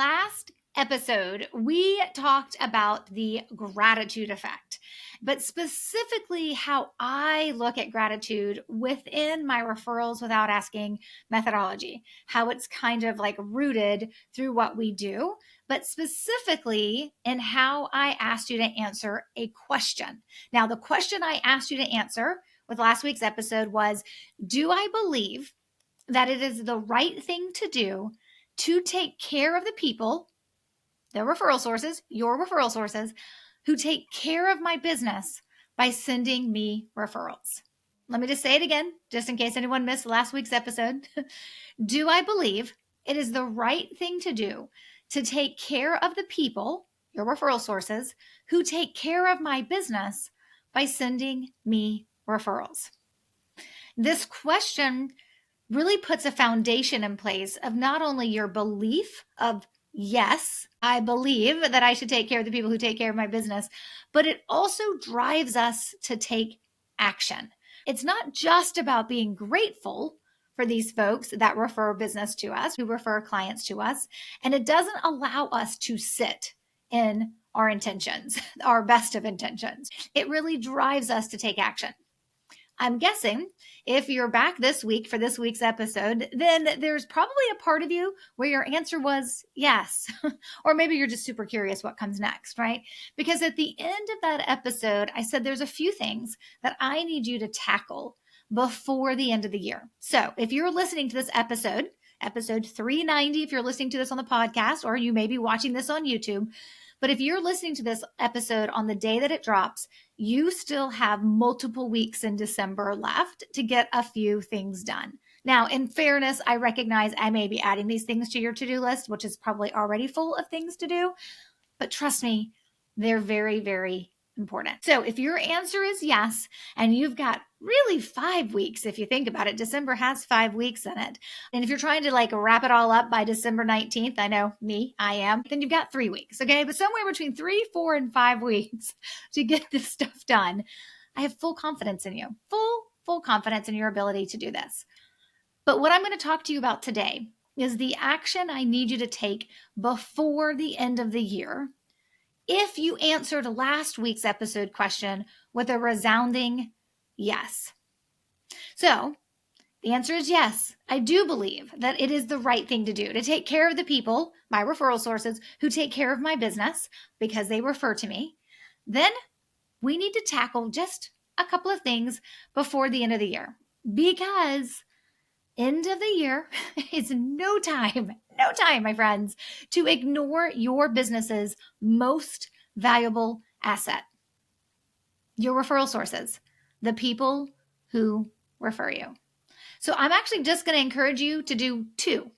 last episode, we talked about the gratitude effect, but specifically how I look at gratitude within my referrals without asking methodology, how it's kind of like rooted through what we do, but specifically in how I asked you to answer a question. Now, the question I asked you to answer with last week's episode was, do I believe that it is the right thing to do to take care of the people, the referral sources, your referral sources, who take care of my business by sending me referrals? Let me just say it again, just in case anyone missed last week's episode. Do I believe it is the right thing to do to take care of the people, your referral sources, who take care of my business by sending me referrals? This question really puts a foundation in place of not only your belief of, yes, I believe that I should take care of the people who take care of my business, but it also drives us to take action. It's not just about being grateful for these folks that refer business to us, who refer clients to us, and it doesn't allow us to sit in our intentions, our best of intentions. It really drives us to take action. I'm guessing if you're back this week for this week's episode, then there's probably a part of you where your answer was yes. Or maybe you're just super curious what comes next, right? Because at the end of that episode, I said there's a few things that I need you to tackle before the end of the year. So if you're listening to this episode 390, if you're listening to this on the podcast, or you may be watching this on YouTube, but if you're listening to this episode on the day that it drops, you still have multiple weeks in December left to get a few things done. Now, in fairness, I recognize I may be adding these things to your to-do list, which is probably already full of things to do, but trust me, they're very, very important. So if your answer is yes, and you've got really 5 weeks, if you think about it, December has 5 weeks in it. And if you're trying to like wrap it all up by December 19th, I know I am, then you've got 3 weeks, okay? But somewhere between 3, 4, and 5 weeks to get this stuff done. I have full confidence in you, full confidence in your ability to do this. But what I'm going to talk to you about today is the action I need you to take before the end of the year if you answered last week's episode question with a resounding yes. So the answer is yes. I do believe that it is the right thing to do to take care of the people, my referral sources, who take care of my business because they refer to me. Then we need to tackle just a couple of things before the end of the year, because end of the year is no time, my friends, to ignore your business's most valuable asset, your referral sources, the people who refer you. So I'm actually just going to encourage you to do two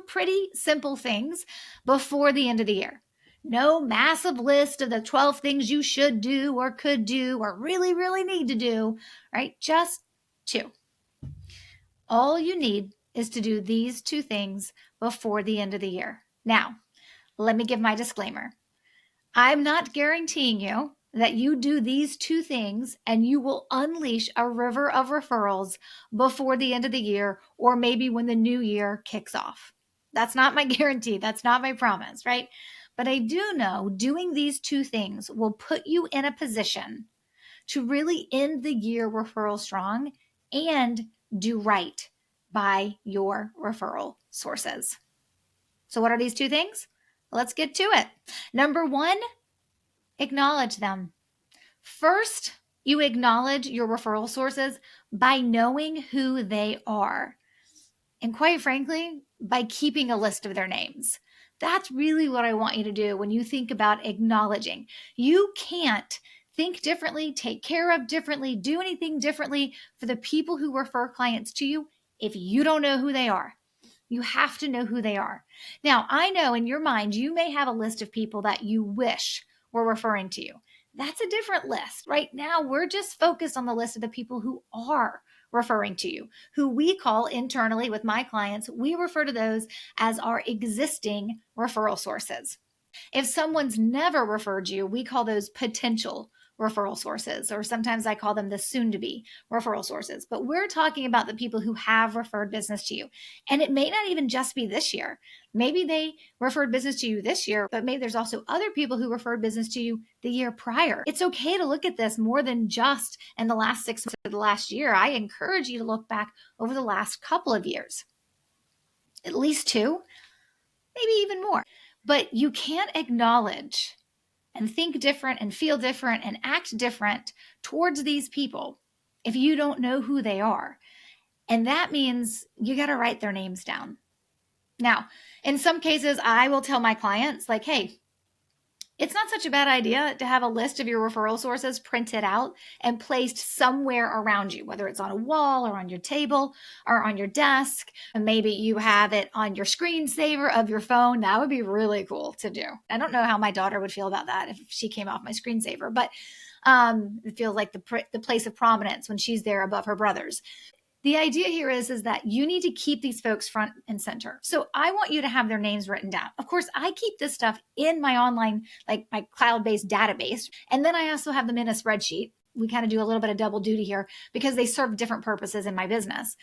pretty simple things before the end of the year. No massive list of the 12 things you should do or could do or really, really need to do, right? Just 2. All you need is to do these 2 things before the end of the year. Now, let me give my disclaimer. I'm not guaranteeing you that you do these 2 things and you will unleash a river of referrals before the end of the year, or maybe when the new year kicks off. That's not my guarantee. That's not my promise, right? But I do know doing these 2 things will put you in a position to really end the year referral strong and do right by your referral sources. So what are these 2 things? Let's get to it. Number 1, acknowledge them. First, you acknowledge your referral sources by knowing who they are. And quite frankly, by keeping a list of their names. That's really what I want you to do when you think about acknowledging. You can't think differently, take care of differently, do anything differently for the people who refer clients to you if you don't know who they are. You have to know who they are. Now, I know in your mind, you may have a list of people that you wish were referring to you. That's a different list. Right now, we're just focused on the list of the people who are referring to you, who we call internally with my clients, we refer to those as our existing referral sources. If someone's never referred you, we call those potential referral sources, or sometimes I call them the soon-to-be referral sources. But we're talking about the people who have referred business to you. And it may not even just be this year. Maybe they referred business to you this year, but maybe there's also other people who referred business to you the year prior. It's okay to look at this more than just in the last 6 months or the last year. I encourage you to look back over the last couple of years, at least 2, maybe even more. But you can't acknowledge and think different and feel different and act different towards these people if you don't know who they are. And that means you got to write their names down. Now, in some cases, I will tell my clients, like, hey, it's not such a bad idea to have a list of your referral sources printed out and placed somewhere around you, whether it's on a wall or on your table or on your desk. And maybe you have it on your screensaver of your phone. That would be really cool to do. I don't know how my daughter would feel about that if she came off my screensaver, but it feels like the place of prominence when she's there above her brothers. The idea here is that you need to keep these folks front and center. So I want you to have their names written down. Of course, I keep this stuff in my online, like my cloud-based database. And then I also have them in a spreadsheet. We kind of do a little bit of double duty here because they serve different purposes in my business.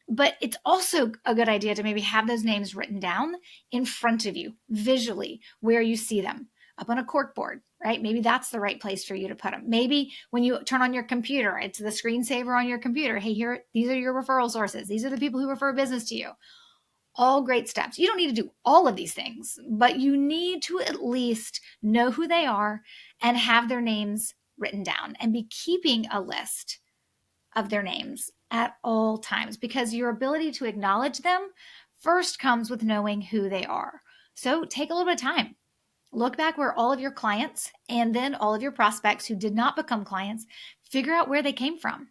But it's also a good idea to maybe have those names written down in front of you visually where you see them, up on a cork board, right? Maybe that's the right place for you to put them. Maybe when you turn on your computer, it's the screensaver on your computer. Hey, here, these are your referral sources. These are the people who refer business to you. All great steps. You don't need to do all of these things, but you need to at least know who they are and have their names written down and be keeping a list of their names at all times, because your ability to acknowledge them first comes with knowing who they are. So take a little bit of time. Look back where all of your clients and then all of your prospects who did not become clients, figure out where they came from.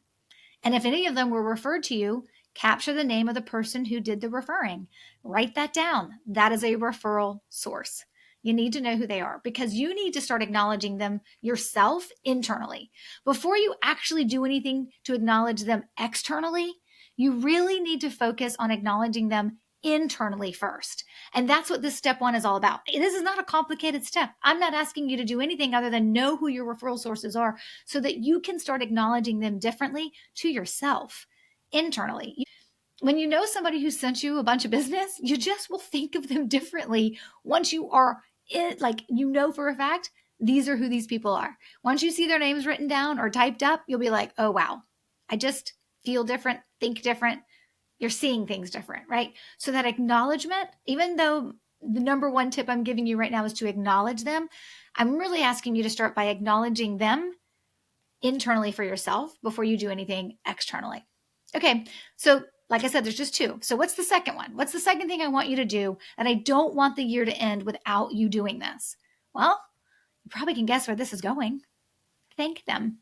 And if any of them were referred to you, capture the name of the person who did the referring. Write that down. That is a referral source. You need to know who they are because you need to start acknowledging them yourself internally. Before you actually do anything to acknowledge them externally, you really need to focus on acknowledging them internally first. And that's what this step 1 is all about. This is not a complicated step. I'm not asking you to do anything other than know who your referral sources are so that you can start acknowledging them differently to yourself internally. When you know somebody who sent you a bunch of business, you just will think of them differently once you are in, like, you know for a fact, these are who these people are. Once you see their names written down or typed up, you'll be like, oh, wow, I just feel different, think different. You're seeing things different, right? So that acknowledgement, even though the number 1 tip I'm giving you right now is to acknowledge them, I'm really asking you to start by acknowledging them internally for yourself before you do anything externally. Okay, so like I said, there's just 2. So what's the second one? What's the second thing I want you to do that I don't want the year to end without you doing this? Well, you probably can guess where this is going. Thank them.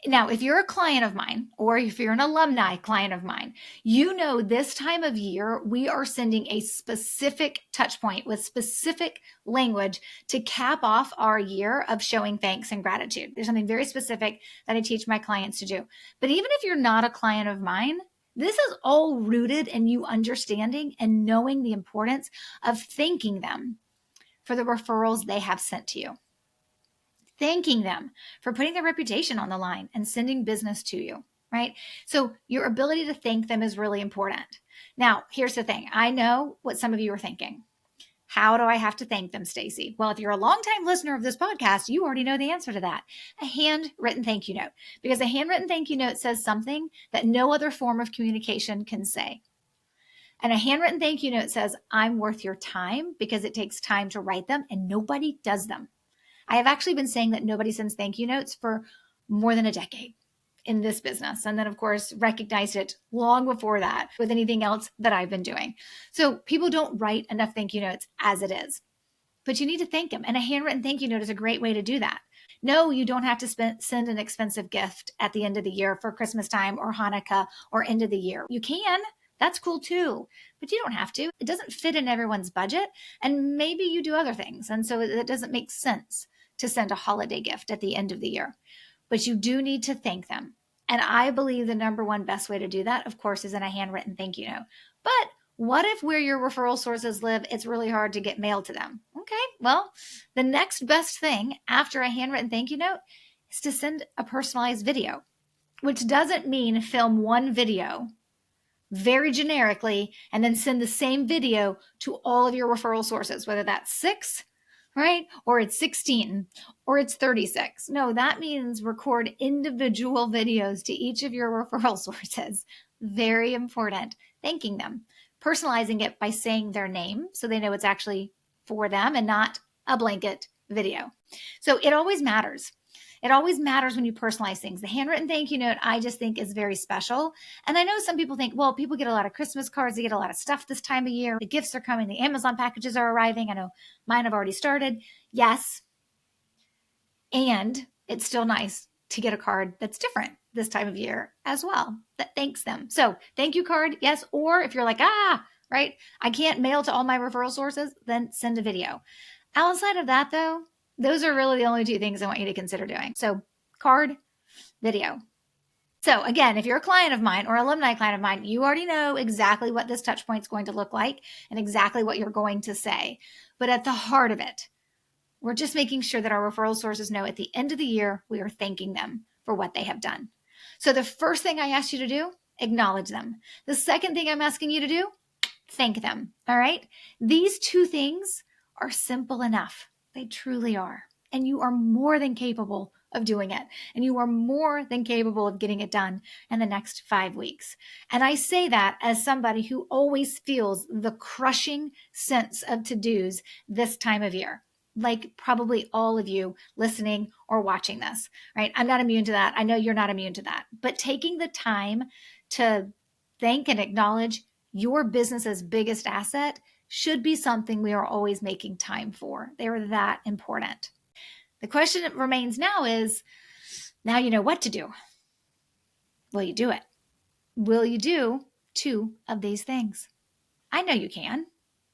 Now, if you're a client of mine or if you're an alumni client of mine, you know this time of year, we are sending a specific touch point with specific language to cap off our year of showing thanks and gratitude. There's something very specific that I teach my clients to do. But even if you're not a client of mine, this is all rooted in you understanding and knowing the importance of thanking them for the referrals they have sent to you. Thanking them for putting their reputation on the line and sending business to you, right? So your ability to thank them is really important. Now, here's the thing. I know what some of you are thinking. How do I have to thank them, Stacey? Well, if you're a longtime listener of this podcast, you already know the answer to that. A handwritten thank you note. Because a handwritten thank you note says something that no other form of communication can say. And a handwritten thank you note says, I'm worth your time, because it takes time to write them and nobody does them. I have actually been saying that nobody sends thank you notes for more than a decade in this business. And then, of course, recognized it long before that with anything else that I've been doing. So people don't write enough thank you notes as it is, but you need to thank them. And a handwritten thank you note is a great way to do that. No, you don't have to send an expensive gift at the end of the year for Christmas time or Hanukkah or end of the year. You can. That's cool too, but you don't have to. It doesn't fit in everyone's budget. And maybe you do other things. And so it doesn't make sense to send a holiday gift at the end of the year, but you do need to thank them. And I believe the number 1 best way to do that, of course, is in a handwritten thank you note. But what if where your referral sources live, it's really hard to get mail to them? Okay, well, the next best thing after a handwritten thank you note is to send a personalized video, which doesn't mean film one video very generically and then send the same video to all of your referral sources, whether that's 6, right? Or it's 16 or it's 36. No, that means record individual videos to each of your referral sources. Very important. Thanking them, personalizing it by saying their name so they know it's actually for them and not a blanket video. So it always matters. It always matters when you personalize things. The handwritten thank you note, I just think, is very special. And I know some people think, well, people get a lot of Christmas cards. They get a lot of stuff this time of year. The gifts are coming. The Amazon packages are arriving. I know mine have already started. Yes. And it's still nice to get a card that's different this time of year as well, that thanks them. So thank you card, yes. Or if you're like, right, I can't mail to all my referral sources, then send a video. Outside of that, though, those are really the only 2 things I want you to consider doing. So card, video. So again, if you're a client of mine or alumni client of mine, you already know exactly what this touch point is going to look like and exactly what you're going to say. But at the heart of it, we're just making sure that our referral sources know at the end of the year, we are thanking them for what they have done. So the first thing I asked you to do, acknowledge them. The second thing I'm asking you to do, thank them. All right. These 2 things are simple enough. They truly are. And you are more than capable of doing it. And you are more than capable of getting it done in the next 5 weeks. And I say that as somebody who always feels the crushing sense of to-dos this time of year, like probably all of you listening or watching this, right? I'm not immune to that. I know you're not immune to that. But taking the time to thank and acknowledge your business's biggest asset should be something we are always making time for. They are that important. The question that remains now is, now you know what to do. Will you do it? Will you do 2 of these things? I know you can.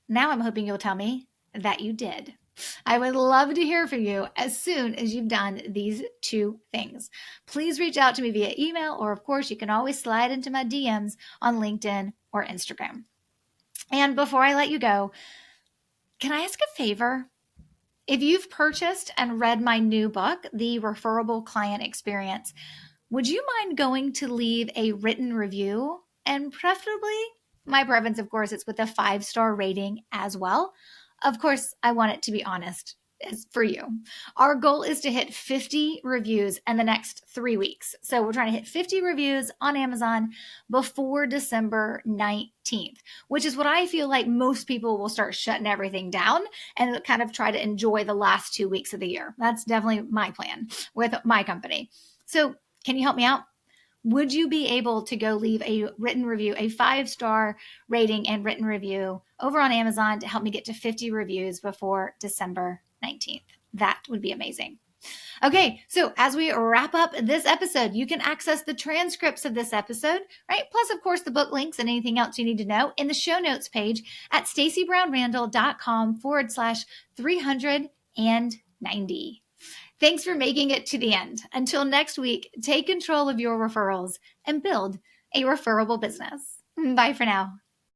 Now I'm hoping you'll tell me that you did. I would love to hear from you as soon as you've done these 2 things. Please reach out to me via email, or of course, you can always slide into my DMs on LinkedIn or Instagram. And before I let you go, can I ask a favor? If you've purchased and read my new book, The Referable Client Experience, would you mind going to leave a written review? And preferably, my preference, of course, it's with a 5-star rating as well. Of course, I want it to be honest for you. Our goal is to hit 50 reviews in the next 3 weeks. So we're trying to hit 50 reviews on Amazon before December 19th, which is what I feel like most people will start shutting everything down and kind of try to enjoy the last 2 weeks of the year. That's definitely my plan with my company. So can you help me out? Would you be able to go leave a written review, a 5-star rating and written review over on Amazon to help me get to 50 reviews before December 19th? That would be amazing. Okay, so as we wrap up this episode, you can access the transcripts of this episode, right? Plus, of course, the book links and anything else you need to know in the show notes page at staceybrownrandall.com/390. Thanks for making it to the end. Until next week, take control of your referrals and build a referable business. Bye for now.